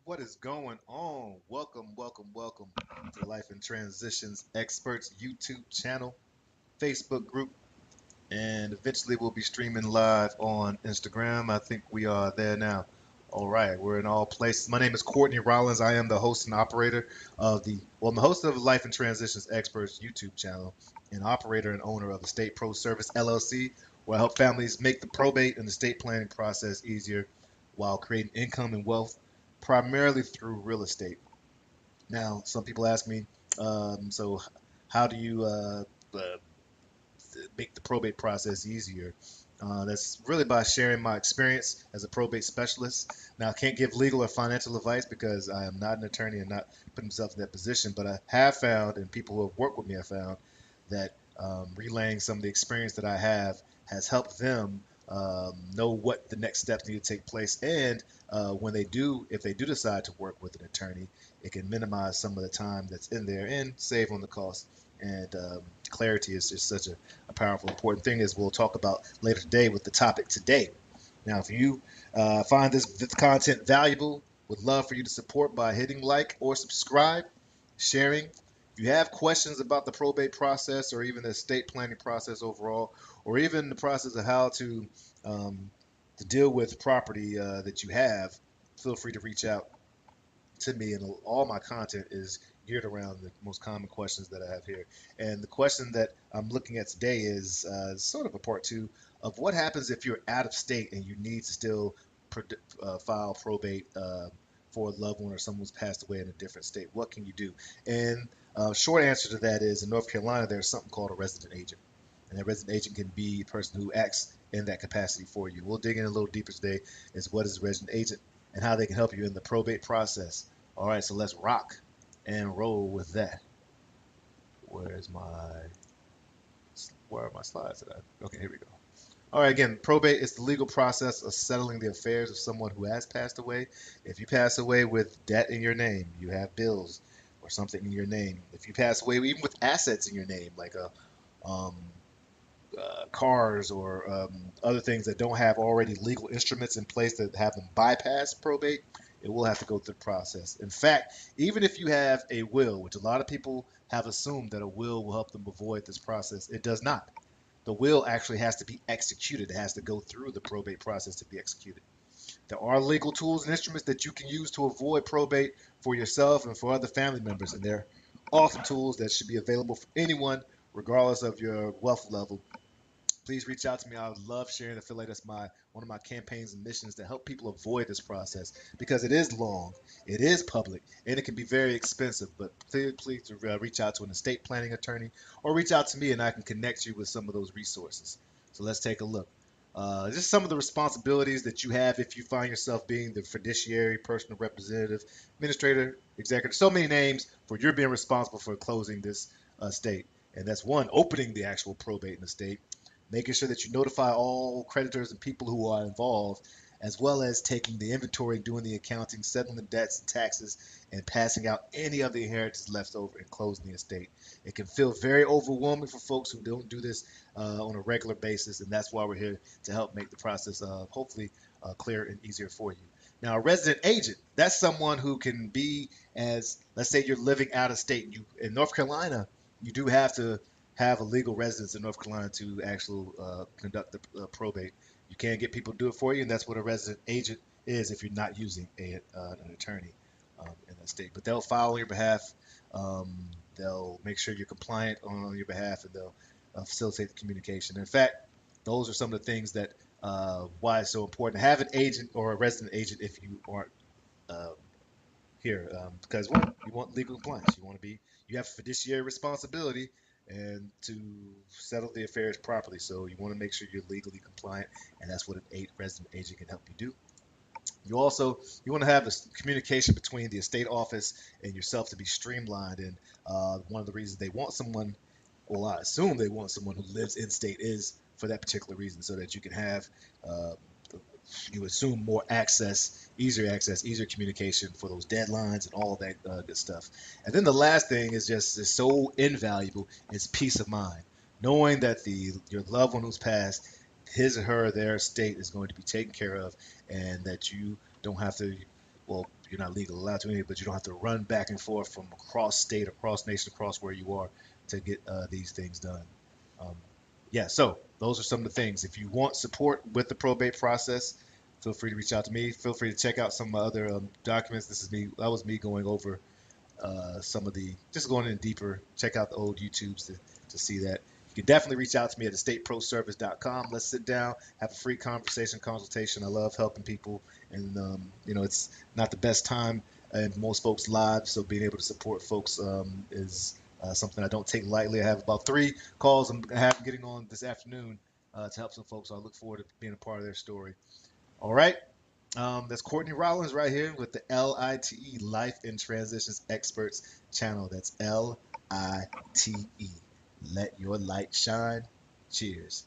What is going on? Welcome to the Life and Transitions Experts YouTube channel, Facebook group, and eventually we'll be streaming live on Instagram. I think we are there now. All right, we're in all places. My name is Courtney Rollins. I am the host and operator I'm the host of the Life and Transitions Experts YouTube channel and operator and owner of Estate Pro Service LLC, where I help families make the probate and estate planning process easier while creating income and wealth primarily through real estate. Now, some people ask me, so how do you uh, make the probate process easier? That's really by sharing my experience as a probate specialist. Now, I can't give legal or financial advice because I am not an attorney and not putting myself in that position, but I have found, and people who have worked with me have found, that relaying some of the experience that I have has helped them know what the next steps need to take place. And when they do, if they do decide to work with an attorney, it can minimize some of the time that's in there and save on the cost. And clarity is just such a powerful, important thing, as we'll talk about later today with the topic today. Now, if you find this content valuable, would love for you to support by hitting like or subscribe, sharing. If you have questions about the probate process or even the estate planning process overall, or even the process of how um, to deal with property that you have, feel free to reach out to me, and all my content is geared around the most common questions that I have here. And the question that I'm looking at today is sort of a part two of what happens if you're out of state and you need to still file probate for a loved one or someone who's passed away in a different state. What can you do? And short answer to that is in North Carolina, there's something called a resident agent. And a resident agent can be a person who acts in that capacity for you. We'll dig in a little deeper today as what is a resident agent and how they can help you in the probate process. All right, so let's rock and roll with that. Where's my, where are my slides today? Okay, here we go. All right, again, probate is the legal process of settling the affairs of someone who has passed away. If you pass away with debt in your name, you have bills or something in your name. If you pass away even with assets in your name, like um, cars or other things that don't have already legal instruments in place that have them bypass probate, it will have to go through the process. In fact, even if you have a will, which a lot of people have assumed that a will help them avoid this process, it does not. The will actually has to be executed. It has to go through the probate process to be executed. There are legal tools and instruments that you can use to avoid probate for yourself and for other family members, and they're awesome tools that should be available for anyone, regardless of your wealth level. Please reach out to me. I would love sharing. I feel like that's my one of my campaigns and missions to help people avoid this process because it is long, it is public, and it can be very expensive. But please reach out to an estate planning attorney or reach out to me, and I can connect you with some of those resources. So let's take a look. Just some of the responsibilities that you have if you find yourself being the fiduciary, personal representative, administrator, executive, so many names for you're being responsible for closing this estate. And that's one, opening the actual probate in the state, making sure that you notify all creditors and people who are involved, as well as taking the inventory, doing the accounting, settling the debts and taxes, and passing out any of the inheritance left over and closing the estate. It can feel very overwhelming for folks who don't do this on a regular basis, and that's why we're here to help make the process hopefully clearer and easier for you. Now, a resident agent, that's someone who can be as, let's say you're living out of state. You in North Carolina, you do have to have a legal residence in North Carolina to actually conduct the probate. You can't get people to do it for you, and that's what a resident agent is if you're not using an attorney in that state. But they'll file on your behalf. They'll make sure you're compliant on your behalf, and they'll facilitate the communication. In fact, those are some of the things that why it's so important to have an agent or a resident agent if you aren't uh, here, because one, you want legal compliance. You have fiduciary responsibility and to settle the affairs properly. So you want to make sure you're legally compliant, and that's what an resident agent can help you do. You want to have this communication between the estate office and yourself to be streamlined. And one of the reasons they want someone, well, I assume they want someone who lives in state is for that particular reason, so that you can have uh, you assume more access, easier communication for those deadlines and all that good stuff. And then the last thing is so invaluable is peace of mind, knowing that the your loved one who's passed, his or her their estate is going to be taken care of, and that you don't have to. well, you're not legally allowed to anyway, but you don't have to run back and forth from across state, across nation, across where you are to get these things done. Um, yeah, so those are some of the things. If you want support with the probate process, feel free to reach out to me. Feel free to check out some other documents. This is me. That was me going over some of the, just going in deeper. Check out the old YouTubes to see that. You can definitely reach out to me at estateproservice.com. Let's sit down, have a free conversation, consultation. I love helping people, and it's not the best time in most folks' lives, so being able to support folks is something I don't take lightly. I have about 3 calls I'm getting on this afternoon to help some folks. So I look forward to being a part of their story. All right. That's Courtney Rollins right here with the LITE Life in Transitions Experts channel. That's LITE. Let your light shine. Cheers.